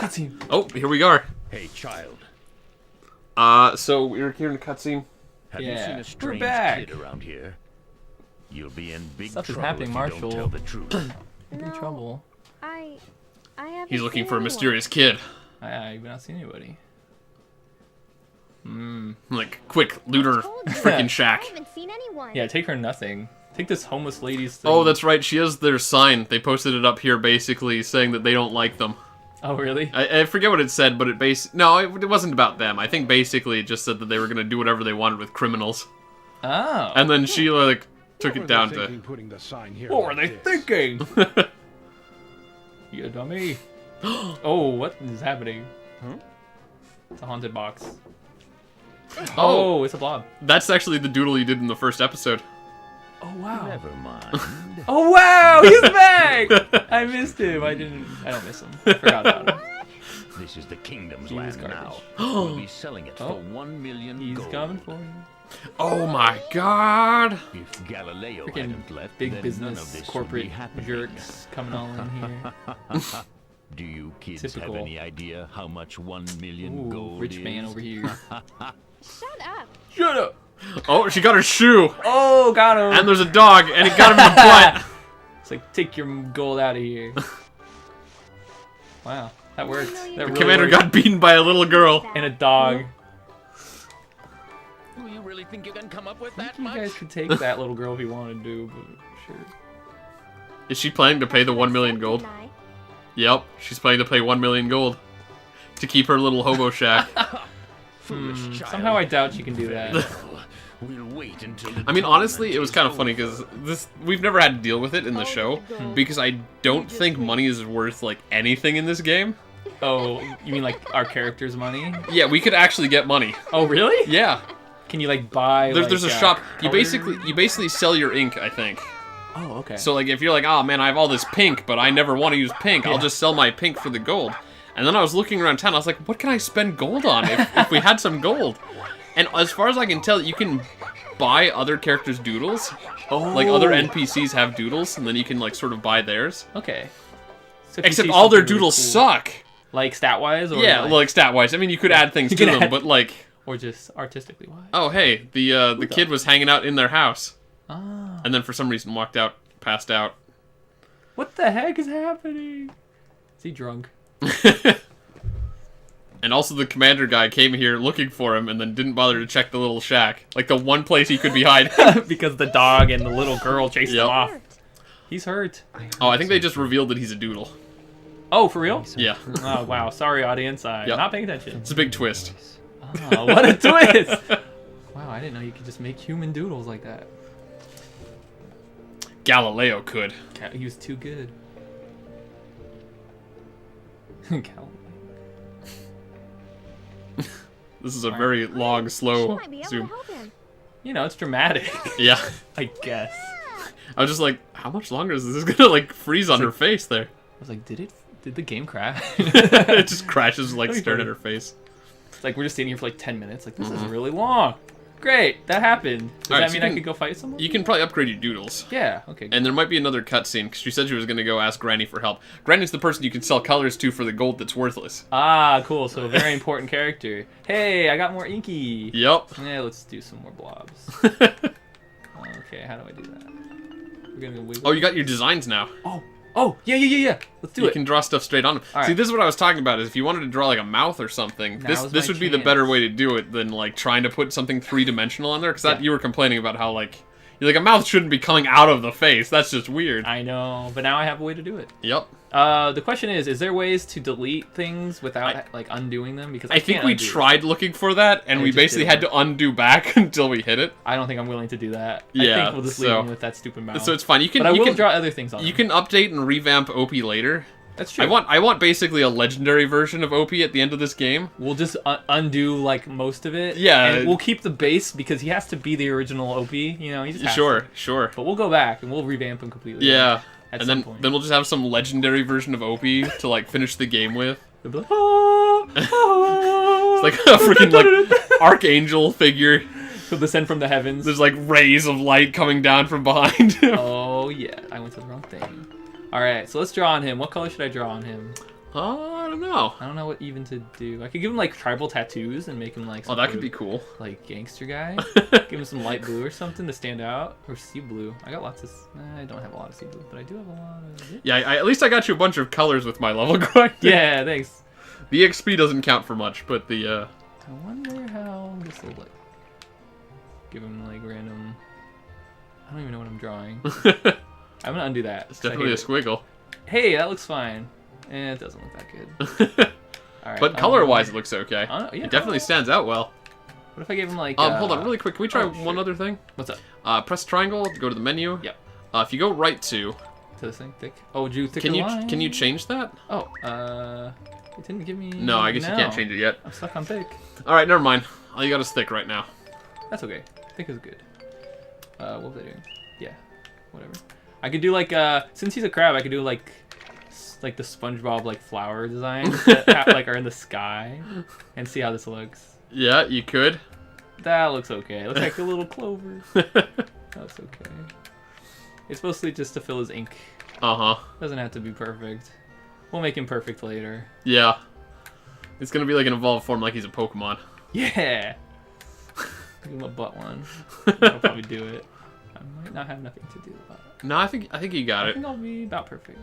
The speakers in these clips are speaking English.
Cutscene. Oh, here we are. Hey, child. So we're here in the cutscene. Have you seen a strange kid around here? You'll be in big Stuff is trouble happening, if Marshall. you don't tell the truth. In trouble. I haven't He's looking seen for a anyone. mysterious kid. I've not seen anybody. Like, quick, loot her freaking shack. I haven't seen anyone. Yeah, take her nothing. Take this homeless lady's thing. Oh, that's right. She has their sign. They posted it up here, basically saying that they don't like them. Oh, really? I forget what it said, but it wasn't about them. I think basically it just said that they were gonna do whatever they wanted with criminals. Oh. And then she like took it down to. Putting the sign here What were like they this? thinking? You dummy. Oh, what is happening? Huh? It's a haunted box. Oh, it's a blob. That's actually the doodle you did in the first episode. Oh, wow. Never mind. Oh, wow, he's back! I missed him. I don't miss him. I forgot about him. This is the kingdom's He was land now. garbage. We'll be selling it Oh. for 1 million He's gold. coming for you. Oh my god! If Galileo Freaking hadn't left, big then none of business, this would corporate be happening. jerks coming all in here. Do you kids Typical. have any idea how much 1 million Ooh, gold rich is? man over here. Shut up. Shut up! Oh, she got her shoe! Oh, got him! And there's a dog, and it got him in the butt! It's like, take your gold out of here. Wow, that worked. That The really commander worked. got beaten by a little girl. And a dog. Do you really think you can come up with I that think you much? guys could take that little girl if you wanted to, but sure. Is she planning to pay the 1 million gold? Didn't I? Yep, she's planning to pay 1 million gold. To keep her little hobo shack. Foolish child. Somehow I doubt you can do that. We'll wait until the I mean, honestly, tournament it was is kind of funny because we've never had to deal with it in the show because I don't think money is worth like anything in this game. Oh, you mean like our character's money? Yeah, we could actually get money. Oh, really? Yeah, Can you like buy? there's a like, shop. You color? basically sell your ink, I think. Oh, okay. So like if you're like, oh man, I have all this pink, but I never want to use pink, I'll just sell my pink for the gold. And then I was looking around town, I was like, what can I spend gold on if we had some gold? And as far as I can tell, you can buy other characters' doodles. Oh. Like other NPCs have doodles, and then you can like sort of buy theirs. Okay. So if you Except see all their something really doodles cool- suck. Like stat wise, or Yeah, like stat-wise. I mean, you could add things You to can them, add- but like, or just artistically wise. oh hey, the kid was hanging out in their house, Ah. and then for some reason walked out, passed out. What the heck is happening? Is he drunk? And also the commander guy came here looking for him, and then didn't bother to check the little shack, like the one place he could be hiding. Because the dog and the little girl chased Yep. him off. Hurt. He's hurt. Oh, I think they just revealed that he's a doodle. Oh, for real? Yeah, Oh, wow. Sorry, audience. I'm Yep. not paying attention. it's a big twist. Oh, what a twist! Wow, I didn't know you could just make human doodles like that. Galileo could. He was too good. Galileo. This is a very long, She slow might be able to zoom. help him. You know, it's dramatic. Yeah, I guess. I was just like, how much longer is this gonna like freeze on her face there? I was like, did the game crash? It just crashes like That'd be staring at funny. her face. It's like we're just sitting here for like 10 minutes. Like, this is really long. Great, that happened. Does Alright, that so mean you I can- could go fight someone? You can probably upgrade your doodles. Yeah, okay. And there might be another cutscene, because she said she was going to go ask Granny for help. Granny's the person you can sell colors to for the gold that's worthless. Ah, cool. So a very important character. Hey, I got more inky. Yep. Yeah, let's do some more blobs. Okay, how do I do that? We're gonna go wiggle. Oh, you got your designs now. Oh, yeah. Let's do You it. can draw stuff straight on them. All See, right. this is what I was talking about, is if you wanted to draw like a mouth or something, Now's this my would be the chance. better way to do it than like trying to put something three-dimensional on there, because Yeah. you were complaining about how like, you're like, a mouth shouldn't be coming out of the face. That's just weird. I know, but now I have a way to do it. Yep. The question is there ways to delete things without like undoing them? Because I think can't we undo it. tried looking for that, and And it we just basically didn't had to undo back until we hit it. I don't think I'm willing to do that. I Yeah, think we'll just leave so- him with that stupid mouth. So it's fine. You can. but I you will can, draw other things on You him. can update and revamp OP later. That's true. I want basically a legendary version of OP at the end of this game. We'll just undo like most of it. Yeah. And we'll keep the base because he has to be the original OP. You know, he just has to. Sure. But we'll go back and we'll revamp him completely. Yeah. At And some then point. we'll just have some legendary version of OP to like finish the game with. He'll be like, "Ah, ah." It's like a freaking like archangel figure. He'll descend from the heavens. There's like rays of light coming down from behind him. Oh yeah, I went to the wrong thing. All right, so let's draw on him. What color should I draw on him? I don't know. I don't know what even to do. I could give him like tribal tattoos and make him like. Oh, that could be cool. Like gangster guy. Give him some light blue or something to stand out, or sea blue. I got lots of. I don't have a lot of sea blue, but I do have a lot of it. Yeah, at least I got you a bunch of colors with my level grind. Yeah, thanks. The XP doesn't count for much, but the. I wonder how this will look. Give him like random. I don't even know what I'm drawing. I'm gonna undo that. It's definitely a squiggle. Hey, that looks fine. It doesn't look that good. All right, But color-wise, it looks okay. Yeah, it definitely stands out well. What if I gave him like? Hold on, really quick. Can we try one other thing? What's up? Press triangle. Go to the menu. Yep. If you go right to this thing, thick. Oh, do thicker line? Can you change that? Oh, it didn't give me. No, I guess you can't change it yet. I'm stuck on thick. All right, never mind. All you got is thick right now. That's okay. Thick is good. What was I doing? Yeah, whatever. I could do like since he's a crab, I could do like the SpongeBob like flower designs that like are in the sky, and see how this looks. Yeah, you could. That looks okay. It looks like a little clover. That's okay. It's mostly just to fill his ink. Doesn't have to be perfect. We'll make him perfect later. Yeah. It's gonna be like an evolved form, like he's a Pokemon. Yeah. Give him a butt one. That'll probably do it. I might not have nothing to do with that. No, I think you got I it. think I'll be about perfect.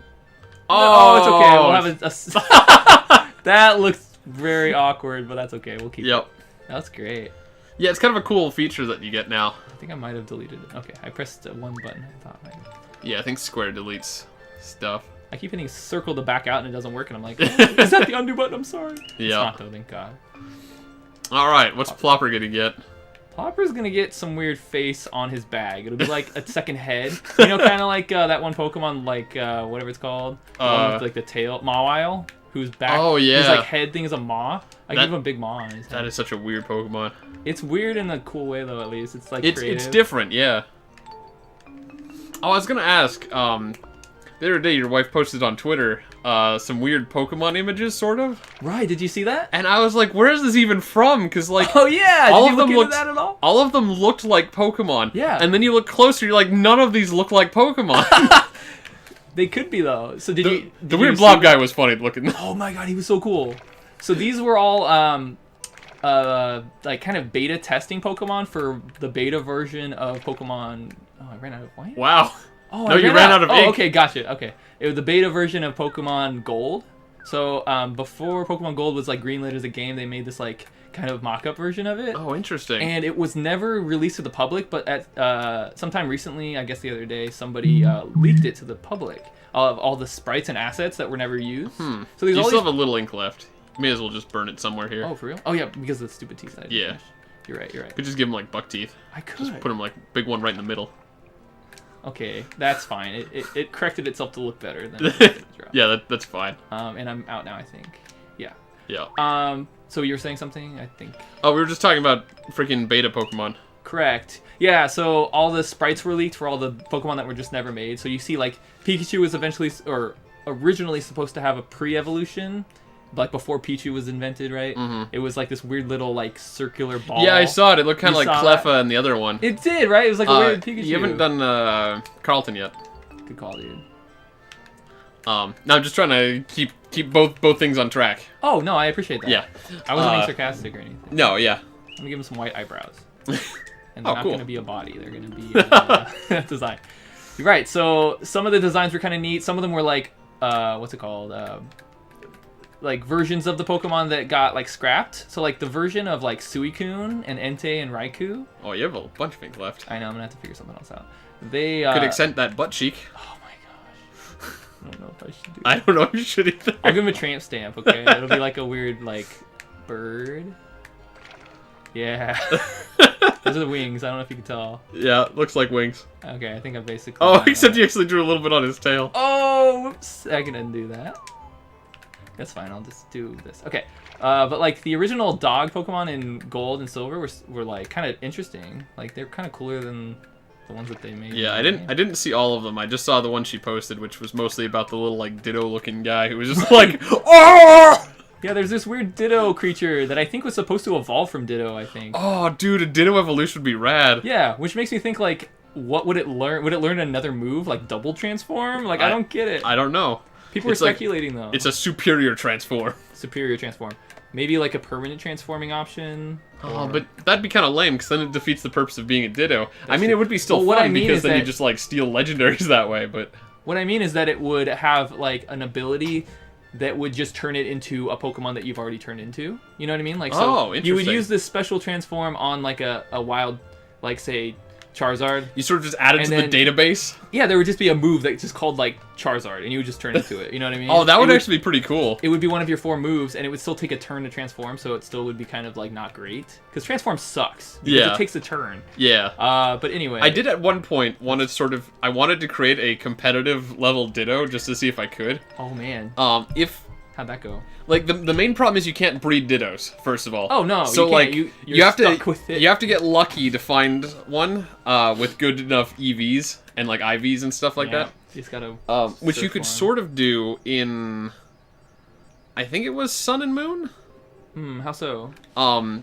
Oh, it's okay. We'll have a that looks very awkward, but that's okay. We'll keep it. That's great. Yeah, it's kind of a cool feature that you get now. I think I might have deleted it. Okay, I pressed one button. I thought Yeah, I think square deletes stuff. I keep hitting circle to back out and it doesn't work, and I'm like, oh, is that the undo button? I'm sorry. Yeah. It's not though, thank God. All right, what's Plopper gonna get? Plopper's gonna get some weird face on his bag. It'll be like a second head. You know, kind of like that one Pokemon, like whatever it's called, the one with like the tail, Mawile, whose back, his like head thing is a maw. I give him a big maw on his head. That is such a weird Pokemon. It's weird in a cool way though. At least it's like it's different, yeah. Oh, I was gonna ask. The other day, your wife posted on Twitter some weird Pokemon images, sort of. Right? Did you see that? And I was like, "Where is this even from?" Because like, oh yeah, all did of you them look looked. Into that at all? All of them looked like Pokemon. Yeah. And then you look closer, you're like, none of these look like Pokemon. They could be though. So did the weird blob guy was funny looking. Oh my god, he was so cool. So these were all like kind of beta testing Pokemon for the beta version of Pokemon. Oh, I ran out of white. Wow. Oh, no, you ran out of ink. Oh, okay, gotcha. Okay, it was the beta version of Pokemon Gold. So before Pokemon Gold was like greenlit as a game, they made this like kind of mock-up version of it. Oh, interesting. And it was never released to the public, but at sometime recently, I guess the other day, somebody leaked it to the public of all the sprites and assets that were never used. So there's you still have a little ink left. May as well just burn it somewhere here. Oh, for real? Oh yeah, because of the stupid teeth. Yeah. You're right. You're right. Could just give him like buck teeth. I could. Just put him like big one right in the middle. Okay, that's fine. It corrected itself to look better than it did draw. Yeah, that's fine. And I'm out now, I think. Yeah. Yeah. So you were saying something, I think. Oh, we were just talking about freaking beta Pokemon. Correct. Yeah, so all the sprites were leaked for all the Pokemon that were just never made. So you see, like, Pikachu was eventually, or originally supposed to have a pre-evolution, like before Pichu was invented, right? Mm-hmm. It was like this weird little, like, circular ball. Yeah, I saw it. It looked kind of like Cleffa that? and the other one. It did, right? It was like a weird Pikachu. You haven't done Carlton yet. Good call, dude. No, I'm just trying to keep both things on track. Oh, no, I appreciate that. Yeah. I wasn't being sarcastic or anything. No, yeah. I'm gonna give him some white eyebrows. And they're Oh, not cool. gonna be a body. They're gonna be design. You're right. So some of the designs were kind of neat. Some of them were like, what's it called? Like versions of the Pokemon that got like scrapped. So like the version of like Suicune and Entei and Raikou. Oh, you have a bunch of ink left. I know. I'm gonna have to figure something else out. They Could accent that butt cheek. Oh my gosh. I don't know if I should do. I don't know if you should either. I'll give him a tramp stamp. Okay. It'll be like a weird like bird. Yeah. Those are the wings. I don't know if you can tell. Yeah, looks like wings. Okay, I think I basically. Oh, except you actually drew a little bit on his tail. Oh, whoops! I can undo that. That's fine. I'll just do this. Okay. But like the original dog Pokemon in Gold and Silver were like kind of interesting. Like they're kind of cooler than the ones that they made. Yeah, I didn't see all of them. I just saw the one she posted, which was mostly about the little like Ditto-looking guy who was just like, oh. Yeah, there's this weird Ditto creature that I think was supposed to evolve from Ditto, I think. Oh, dude, a Ditto evolution would be rad. Yeah, which makes me think, like, what would it learn? Would it learn another move, like Double Transform? Like, I don't get it. I don't know. People were It's like- speculating though. It's a superior transform. superior transform. Maybe like a permanent transforming option. Oh, or- but that'd be kind of lame because then it defeats the purpose of being a Ditto. I mean, it would be still Well, what fun I mean because is then you that- just like steal legendaries that way. But what I mean is that it would have like an ability that would just turn it into a Pokemon that you've already turned into. You know what I mean? Like, so Oh, you would interesting. use this special transform on like a wild, like say Charizard. you sort of just add it And to then- the database. Yeah, there would just be a move that's just called like Charizard, and you would just turn into it. You know what I mean? Oh, that It would actually be pretty cool. It would be one of your 4 moves, and it would still take a turn to transform, so it still would be kind of like not great. Because transform sucks. Because Yeah. It takes a turn. Yeah. But anyway. I did at one point I wanted to create a competitive level Ditto just to see if I could. Oh man, If how'd that go? like the main problem is you can't breed Dittos first of all. Oh no. So you can't. like You're you have stuck to with it. you have to get lucky to find one with good enough EVs and like IVs and stuff like Yeah, you just gotta. that. Which you search could for 'em. sort of do in I think it was Sun and Moon. How so?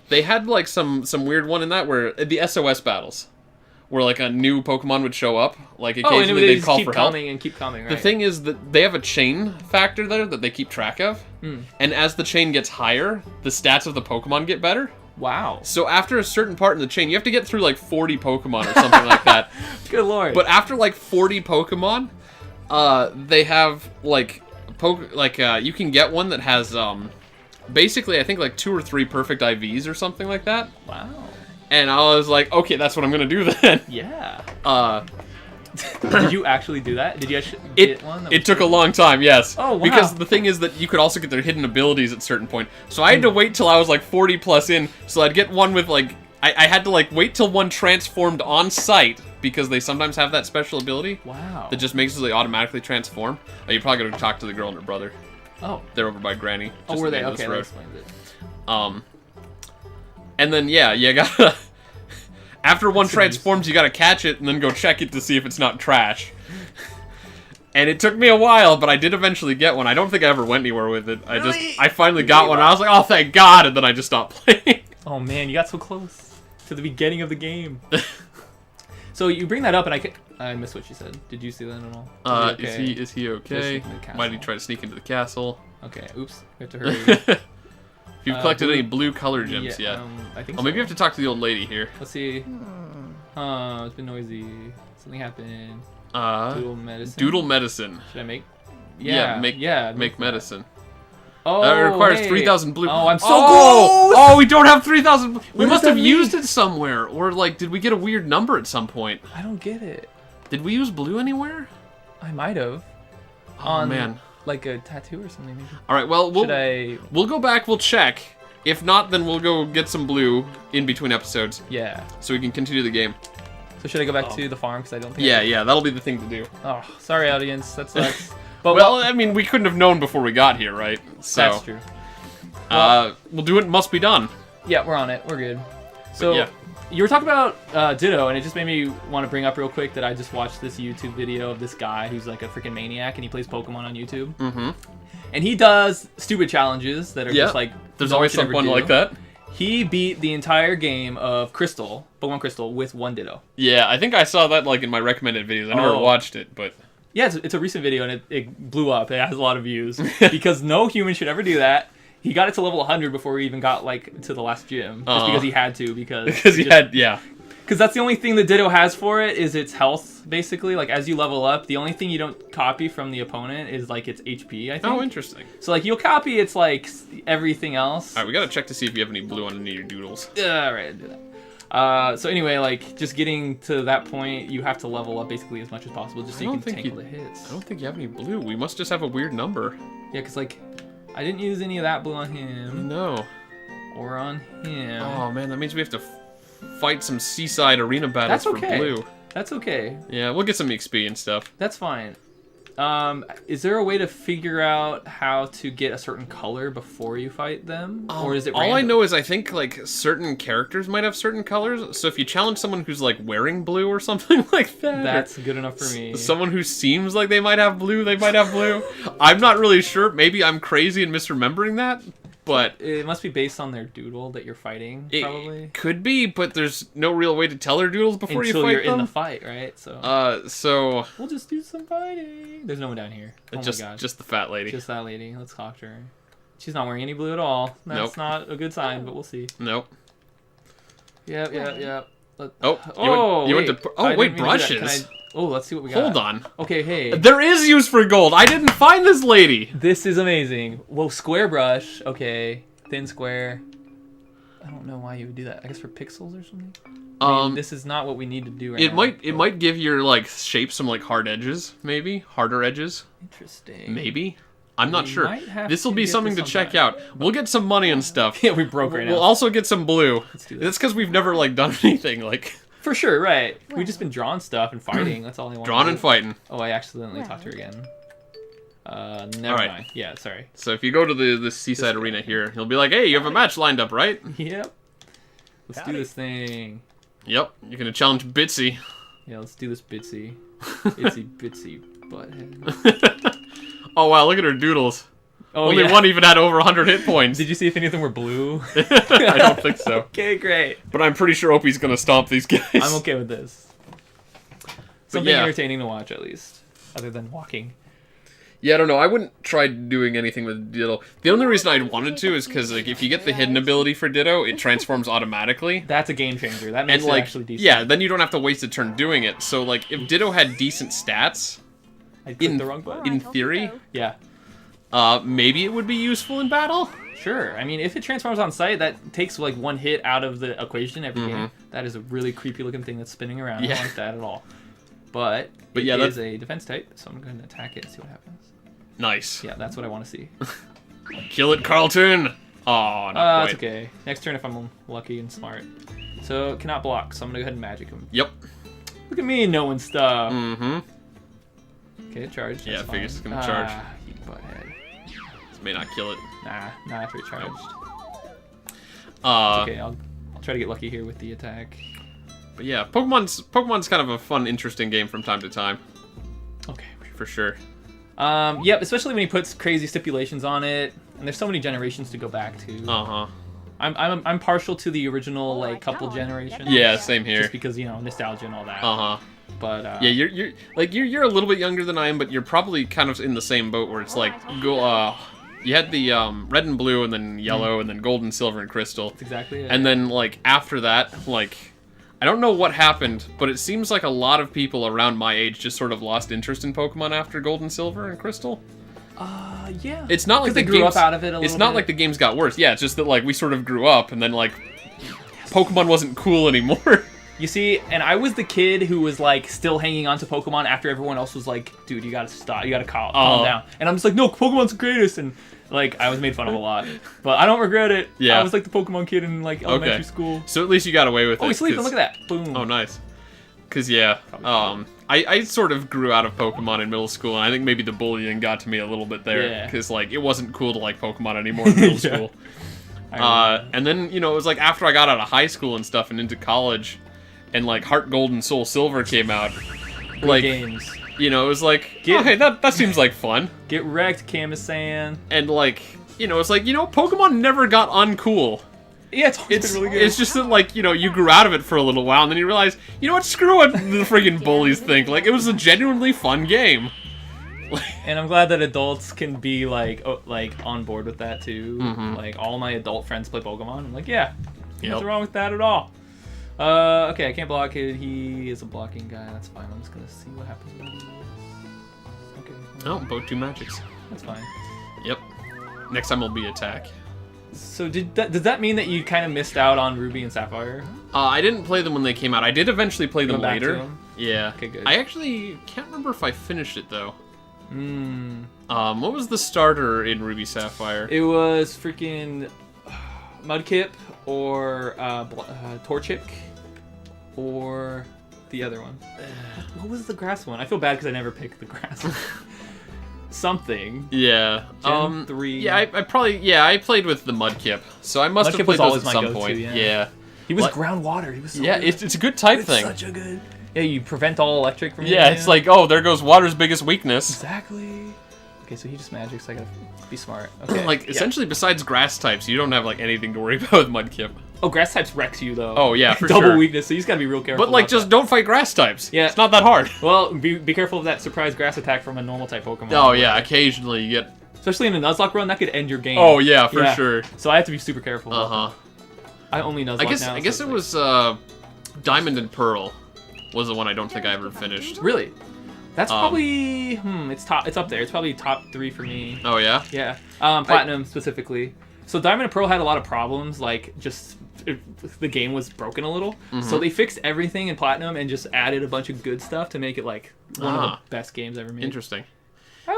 They had like some weird one in that where the SOS battles, where like a new Pokemon would show up, like Oh, and it occasionally would they'd just call keep for help. coming and keep coming. Right. The thing is that they have a chain factor there that they keep track of, and as the chain gets higher, the stats of the Pokemon get better. Wow. So after a certain part in the chain, you have to get through like 40 Pokemon or something like that. Good lord. But after like 40 Pokemon, they have like you can get one that has basically I think like 2 or 3 perfect IVs or something like that. wow. And I was like, okay, that's what I'm gonna do then. Yeah. Uh, Did you actually do that? Did you actually it get one? that it was- took a long time, yes. Oh, wow. Because the thing is that you could also get their hidden abilities at certain point. So I had to wait till I was like 40 plus in, so I'd get one with like I had to like wait till one transformed on site because they sometimes have that special ability Wow. that just makes it so they automatically transform. Oh, you probably gotta talk to the girl and her brother. Oh. They're over by Granny. Oh, just were at the they? end of this Okay, that road. explains it. And then yeah, you gotta after one That's transforms, you gotta catch it and then go check it to see if it's not trash. And it took me a while, but I did eventually get one. I don't think I ever went anywhere with it. Really? I finally got one. And I was like, oh, thank God, and then I just stopped playing. Oh man, you got so close to the beginning of the game. So you bring that up, and I missed what you said. Did you see that at all? Is he okay? Just in the Might he castle. try to sneak into the castle? Okay. Oops. We have to hurry. If you've collected blue- any blue color gems yet. I think. Oh, maybe so. you have to talk to the old lady here. Let's see. It's been noisy. Something happened. Doodle medicine. Doodle medicine. Should I make? Yeah, Yeah. make yeah. Make medicine. Oh. That requires hey. 3,000 blue. Oh, I'm so oh! close. Oh, we don't have 3,000. We What must does have that used mean? it somewhere, or like, did we get a weird number at some point? I don't get it. Did we use blue anywhere? I might have. Oh man. Like a tattoo or something. Maybe. All right. Well, Should I? we'll go back. We'll check. If not, then we'll go get some blue in between episodes Yeah. so we can continue the game. So should I go back to the farm because I don't think. Yeah, that'll be the thing to do. Oh, sorry, audience. That sucks. But Well, I mean, we couldn't have known before we got here, right? So, that's true. we'll do it. Must be done. Yeah, we're on it. We're good. So yeah. you were talking about Ditto, and it just made me want to bring up real quick that I just watched this YouTube video of this guy who's like a freaking maniac, and he plays Pokemon on YouTube. Mm-hmm. And he does stupid challenges that are Yeah. just like There's no one always should ever someone do. like that. He beat the entire game of Pokemon Crystal, with 1 Ditto. Yeah, I think I saw that like in my recommended videos. I never Oh. watched it, but Yeah, it's a recent video, and it blew up. It has a lot of views because no human should ever do that. He got it to level 100 before he even got like to the last gym, just because he had to. because he had Because that's the only thing that Ditto has for it is its health, basically. Like, as you level up, the only thing you don't copy from the opponent is, like, its HP, I think. Oh, interesting. So, like, you'll copy its, like, everything else. All right, we gotta check to see if you have any blue on any of your doodles. Alright, I'll do that. So anyway, like, just getting to that point, you have to level up basically as much as possible just so you I can don't think tankle the hits. I don't think you have any blue. We must just have a weird number. Yeah, because, like, I didn't use any of that blue on him No. or on him. Oh man, that means we have to fight some seaside arena battles That's okay. for blue. That's okay. Yeah, we'll get some XP and stuff. That's fine. Is there a way to figure out how to get a certain color before you fight them, or is it All I random? know is I think like certain characters might have certain colors. So if you challenge someone who's like wearing blue or something like that, That's good enough for me. someone who seems like they might have blue, they might have blue. I'm not really sure. Maybe I'm crazy and misremembering that, but It must be based on their doodle that you're fighting, it probably. could be, but there's no real way to tell their doodles before Until you fight you're them. in the fight, right? So So we'll just do some fighting. There's no one down here. Oh my god. just the fat lady. Just that lady. Let's talk to her. She's not wearing any blue at all. That's Nope. not a good sign, but we'll see. Nope. Yep. Oh, you went to. Oh, I wait, didn't mean to do that. brushes. Oh, let's see what we got. Hold on. Okay, hey. There is use for gold. I didn't find this lady. This is amazing. Whoa, square brush. Okay, thin square. I don't know why you would do that. I guess for pixels or something. I mean, this is not what we need to do right now. It might give your like shape some like hard edges, maybe harder edges. Interesting. Maybe. I'm not We sure. might have This will to be get something this to check sometime. out. We'll get some money and stuff. Yeah, we broke right now. We'll also get some blue. Let's do this. That's because we've never like done anything like For sure, right. We've just been drawing stuff and fighting. That's all I want. drawn and fighting. Oh, I accidentally talked to her again. Never Alright. mind. Yeah, sorry. So if you go to the seaside arena here, he'll be like, "Hey, you have a match lined up, right?" Yep. Let's do this thing. Yep. You're gonna challenge Bitsy. Yeah, let's do this bitsy. Bitsy butthead. Oh wow, look at her doodles. Oh, Only yeah. one even had over 100 hit points. Did you see if any of them were blue? I don't think so. Okay, great. But I'm pretty sure Opie's gonna stomp these guys. I'm okay with this. Something yeah. entertaining to watch, at least. Other than walking. Yeah, I don't know. I wouldn't try doing anything with Ditto. The only reason I wanted to is because like if you get the hidden ability for Ditto, it transforms automatically. That's a game changer. That makes And it like, actually decent. yeah, then you don't have to waste a turn doing it. So like, if Ditto had decent stats, I clicked the wrong button. in theory, Yeah. maybe it would be useful in battle. Sure. I mean, if it transforms on sight, that takes like one hit out of the equation every game. That is a really creepy looking thing that's spinning around. I Yeah. don't like that at all. But yeah, it is that's- a defense type, so I'm going to attack it and see what happens. Nice. Yeah, that's what I want to see. Kill it, Carlton. Oh, not It's quite. okay. Next turn if I'm lucky and smart. So, cannot block, so I'm going to go ahead and magic him. Yep. Look at me knowing stuff. Mm-hmm. Okay, charge. Yeah, that's I figured fine. it's gonna charge. You butthead. This may not kill it. Nah, not after it charged. Uh, Okay, I'll try to get lucky here with the attack. But yeah, Pokemon's kind of a fun, interesting game from time to time, Okay. for sure. Yep, especially when he puts crazy stipulations on it, and there's so many generations to go back to. Uh-huh. I'm partial to the original like couple generations. Yeah, same here. Just because nostalgia and all that. Uh-huh. But Yeah, you're a little bit younger than I am, but you're probably kind of in the same boat where it's like you had the red and blue and then yellow and then gold and silver and crystal. that's exactly it. And then like after that, like I don't know what happened, but it seems like a lot of people around my age just sort of lost interest in Pokemon after gold and silver and crystal. yeah. It's not like they the grew games, up out of it a It's little not bit. like the games got worse. Yeah, it's just that like we sort of grew up and then like Pokemon wasn't cool anymore. You see, and I was the kid who was like still hanging on to Pokemon after everyone else was like, dude, you gotta stop, you gotta calm down. And I'm just like, no, Pokemon's the greatest. And like, I was made fun of a lot, but I don't regret it. Yeah. I was like the Pokemon kid in like elementary school. So at least you got away with it. Oh, he's sleeping. 'cause- Look at that. Boom. Oh, nice. Cause yeah, I sort of grew out of Pokemon in middle school, and I think maybe the bullying got to me a little bit there, Yeah. cause like it wasn't cool to like Pokemon anymore in middle Yeah. school. I remember. And then it was like after I got out of high school and stuff and into college, and like Heart Gold and Soul Silver came out, like games. it was like, oh, hey, that seems like fun, Get wrecked, Kamisan. and like it's like Pokemon never got uncool. Yeah, it's always been really good. It's just that, like, you grew out of it for a little while, and then you realize, you know what, screw what the friggin' bullies think. Like, it was a genuinely fun game. And I'm glad that adults can be like on board with that too. Mm-hmm. Like all my adult friends play Pokemon. I'm like, yeah, Yep. nothing wrong with that at all. Okay, I can't block it. He is a blocking guy. That's fine. I'm just gonna see what happens. When he does. Okay. Oh, both 2 magics. That's fine. Yep. Next time will be attack. So does that mean that you kind of missed out on Ruby and Sapphire? I didn't play them when they came out. I did eventually play them Went back to later. them? Yeah. Okay, good. I actually can't remember if I finished it, though. Hmm. What was the starter in Ruby Sapphire? It was freaking Mudkip or Torchic or the other one. What was the grass one? I feel bad because I never picked the grass one. Something. Yeah. Gen 3. Yeah, I probably... Yeah, I played with the Mudkip. So I must Mudkip have was played always those my at some go-to, point. yeah. Yeah. He was What? groundwater. He was so Yeah, good. it's a good type thing. Such a good. Yeah, you prevent all electric from Yeah, hitting it's him. like, oh, there goes water's biggest weakness. Exactly. Okay, so he just magics. So I gotta be smart. Okay. Like, yeah. essentially, besides grass types, you don't have, like, anything to worry about with Mudkip. Oh, grass types wrecks you though. Oh, yeah, for Double sure. weakness, so you just gotta be real careful. But, like, about just that. don't fight grass types. Yeah. It's not that hard. Well, be careful of that surprise grass attack from a normal type Pokemon. Oh, yeah, occasionally you get... Especially in a Nuzlocke run, that could end your game. Oh, yeah, for sure. So I have to be super careful. about Uh-huh. that. I only Nuzlocke now. I guess so it it's like- was, Diamond and Pearl was the one I don't think I ever finished. Really? That's probably... it's up there. It's probably top 3 for me. Oh, yeah? Yeah. Platinum specifically. So Diamond and Pearl had a lot of problems, like just the game was broken a little. So they fixed everything in Platinum and just added a bunch of good stuff to make it like one of the best games ever made. Interesting.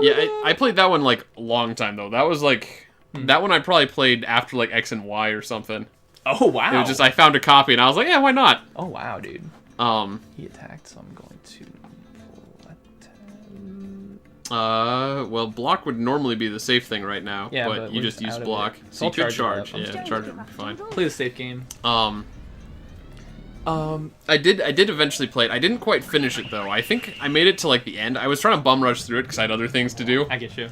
Yeah, I played that one like a long time though. That was like that one I probably played after like X and Y or something. Oh wow. It was just I found a copy and I was like, yeah, why not? Oh wow, dude. He attacked, so I'm going to well, block would normally be the safe thing right now, Yeah, but but you we're just just use out of block. it. So you So I'll could charge charge. it up. Yeah, charge it would be fine. play the safe game. I did eventually play it. I didn't quite finish it though. I think I made it to like the end. I was trying to bum rush through it because I had other things to do. I get you.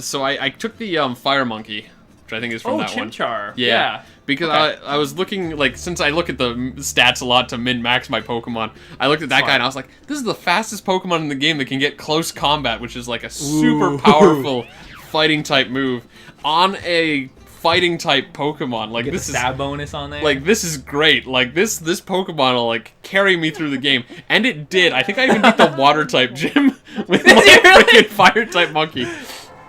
So I took the Fire Monkey, which I think is from that one. Chimchar. Yeah. Because Okay. I was looking, like, since I look at the stats a lot to min-max my Pokemon, I looked at that guy and I was like, this is the fastest Pokemon in the game that can get close combat, which is like a super powerful fighting type move on a fighting type Pokemon. Like, Get this the is... stab bonus on there. Like, this is great. Like, this Pokemon will, like, carry me through the game. And it did. I think I even beat the Water-type gym with my freaking Fire-type Monkey.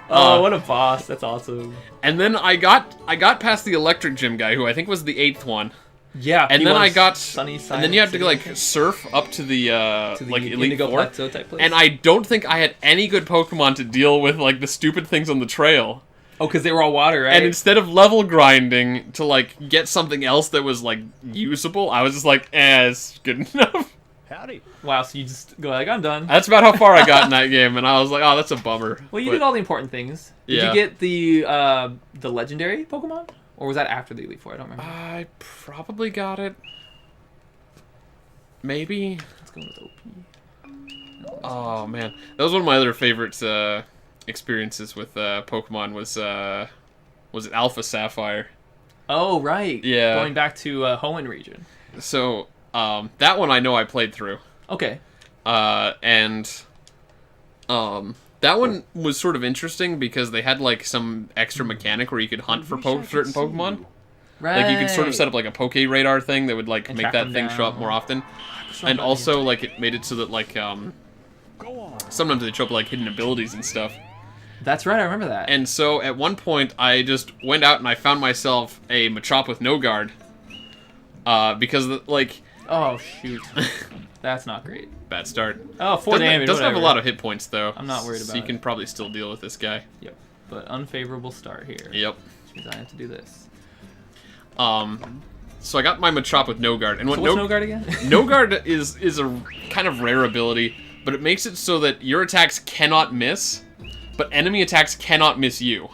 Oh, what a boss! That's awesome. And then I got past the Electric Gym guy, who I think was the 8th one. Yeah. And he then I was got... Sunny Side And then you have to, City, like, surf up to the like, Elite Indigo Four. Plateau type place. And I don't think I had any good Pokemon to deal with, like, the stupid things on the trail. Oh, because they were all water, right? And instead of level grinding to, like, get something else that was, like, usable, I was just like, it's good enough. Howdy. Wow, so you just go like, I'm done. That's about how far I got in that game, and I was like, oh, that's a bummer. Well, you But- did all the important things. Did Yeah. you get the legendary Pokemon? Or was that after the Elite Four? I don't remember. I probably got it. Maybe. Let's go with OP. Oh man, that was one of my other favorite experiences with Pokemon. Was it Alpha Sapphire? Oh, right. Yeah. Going back to Hoenn region. So that one I know I played through, Okay. and that one was sort of interesting because they had like some extra mechanic where you could hunt for certain Pokemon. Right. Like you could sort of set up like a Poke Radar thing that would like And make track that them thing show up down. more often. And also like it made it so that like sometimes they show up like hidden abilities and stuff. That's right, I remember that. And so at one point I just went out and I found myself a Machop with no guard. Because like Oh, shoot. That's not great. bad start. Oh, 4 Doesn't, damage. doesn't have a whatever. lot of hit points though. I'm not worried So about you it. can probably still deal with this guy. Yep. But unfavorable start here. Yep. Which means I have to do this. So I got my Machop with no guard. And what So what's no guard again? No guard is a kind of rare ability, but it makes it so that your attacks cannot miss, but enemy attacks cannot miss you.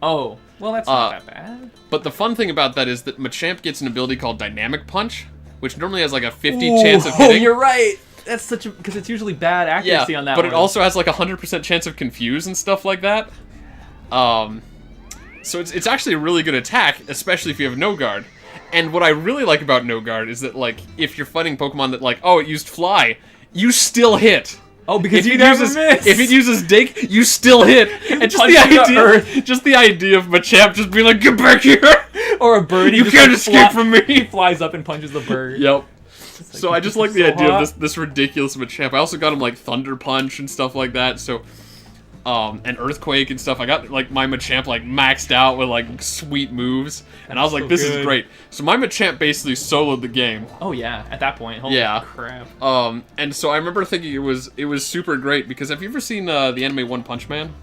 Oh, well, that's not that bad. But the fun thing about that is that Machamp gets an ability called Dynamic Punch, which normally has like a 50 chance of hitting. Oh, you're right. That's such a because it's usually bad accuracy on that but one. it also has like a 100% chance of confuse and stuff like that. So it's actually a really good attack, especially if you have no guard. And what I really like about no guard is that like if you're fighting Pokemon that like it used Fly, you still hit. Oh, because If you it never uses, miss. If it uses Dig, you still hit. And just Punch the the idea, earth. just the idea of Machamp just being like, get back here! or a bird. he You just, can't like, escape from me! He flies up and punches the bird. Yep. It's So I just like the so idea hot. of this ridiculous Machamp. I also got him like Thunder Punch and stuff like that. So, and Earthquake and stuff. I got like my Machamp like maxed out with like sweet moves, and I was like, So this is good. great. So my Machamp basically soloed the game. Oh yeah, at that point. Holy Yeah. crap. And so I remember thinking it was super great because have you ever seen the anime One Punch Man?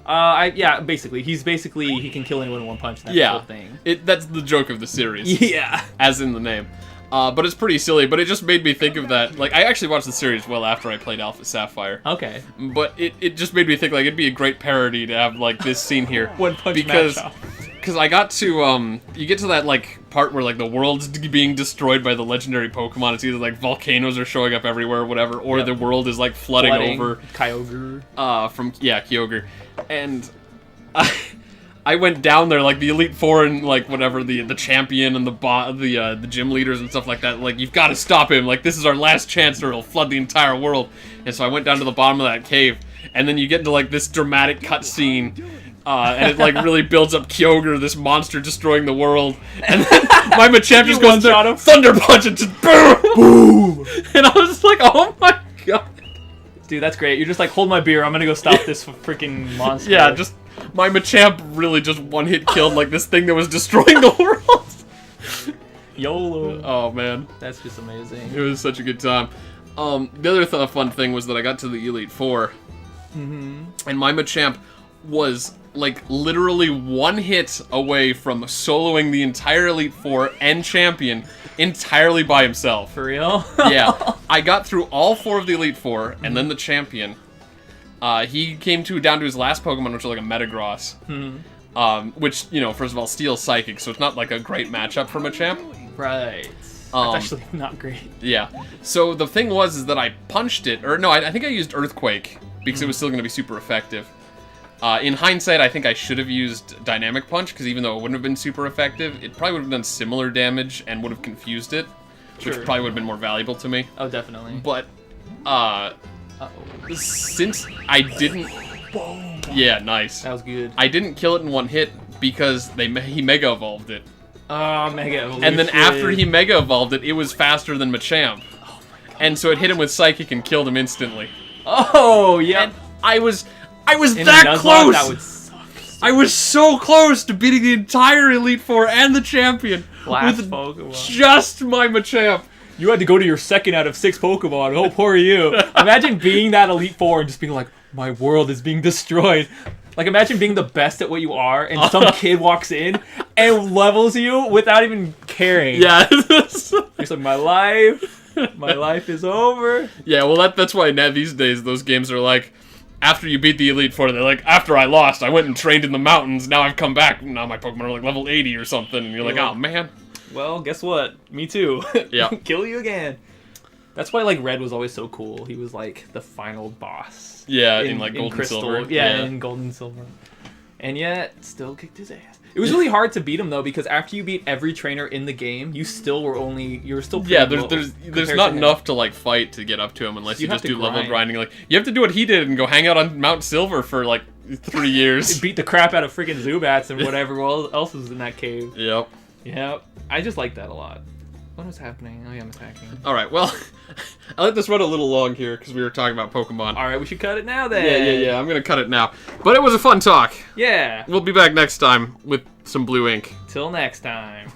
Basically, he can kill anyone in one punch. That's Yeah, the whole thing. that's the joke of the series. Yeah. As in the name. But it's pretty silly, but it just made me think of that. Like, I actually watched the series well after I played Alpha Sapphire. Okay. But it just made me think, like, it'd be a great parody to have, like, this scene here. One punch because matchup. because I got to you get to that like part where like the world's being destroyed by the legendary Pokemon. It's either like volcanoes are showing up everywhere or whatever, or the world is like flooding over. Kyogre. From Kyogre, and I went down there like the Elite Four and like whatever the champion and the gym leaders and stuff like that. Like, you've got to stop him. Like, this is our last chance, or he'll flood the entire world. And so I went down to the bottom of that cave, and then you get into like this dramatic cutscene. And it like really builds up Kyogre, this monster destroying the world, and then my Machamp just goes there, Thunder Punch, and just boom, and I was just like, oh my god, dude, that's great. You're just like, hold my beer, I'm gonna go stop this freaking monster. Yeah, just my Machamp really just one hit killed like this thing that was destroying the world. YOLO. Oh man, that's just amazing. It was such a good time. The other fun thing was that I got to the Elite Four, and my Machamp was like literally one hit away from soloing the entire Elite Four and champion entirely by himself. For real? Yeah. I got through all 4 of the Elite Four and then the champion. He came down to his last Pokemon, which was like a Metagross. Which, you know, first of all, Steel's Psychic, so it's not like a great matchup for Machamp. Right. That's actually not great. Yeah. So the thing is that I punched it, or no, I think I used Earthquake because it was still going to be super effective. In hindsight, I think I should have used Dynamic Punch, because even though it wouldn't have been super effective, it probably would have done similar damage and would have confused it, which probably would have been more valuable to me. Oh, definitely. But, since I didn't... Yeah, nice. That was good. I didn't kill it in one hit because he Mega Evolved it. Oh, Mega Evolution. And then after he Mega Evolved it, it was faster than Machamp. Oh my god. And so it hit him with Psychic and killed him instantly. Oh, yeah. And I was that close! That would suck. I was so close to beating the entire Elite Four and the champion with Pokemon. Just my Machamp. You had to go to your 2nd out of 6 Pokemon. Oh, poor you. Imagine being that Elite Four and just being like, my world is being destroyed. Like, imagine being the best at what you are, and some kid walks in and levels you without even caring. Yeah. It's like, my life is over. Yeah, well, that's why now these days those games are like, after you beat the Elite Four, they're like, after I lost, I went and trained in the mountains, now I've come back, now my Pokemon are like level 80 or something, and you're like, oh man. Well, guess what? Me too. Yeah. Kill you again. That's why, like, Red was always so cool. He was, like, the final boss. Yeah, in like, Gold and Silver. Yeah, in Gold and Silver. And yet, still kicked his ass. It was really hard to beat him, though, because after you beat every trainer in the game, you were still pretty there's not enough to like fight to get up to him unless you just do level grinding. Like, you have to do what he did and go hang out on Mount Silver for like 3 years. Beat the crap out of freaking Zubats and whatever else was in that cave. Yep. I just like that a lot. What was happening? Oh yeah, I'm attacking. Alright, well, I let this run a little long here because we were talking about Pokemon. Alright, we should cut it now then. Yeah, I'm gonna cut it now. But it was a fun talk. Yeah. We'll be back next time with some blue ink. Till next time.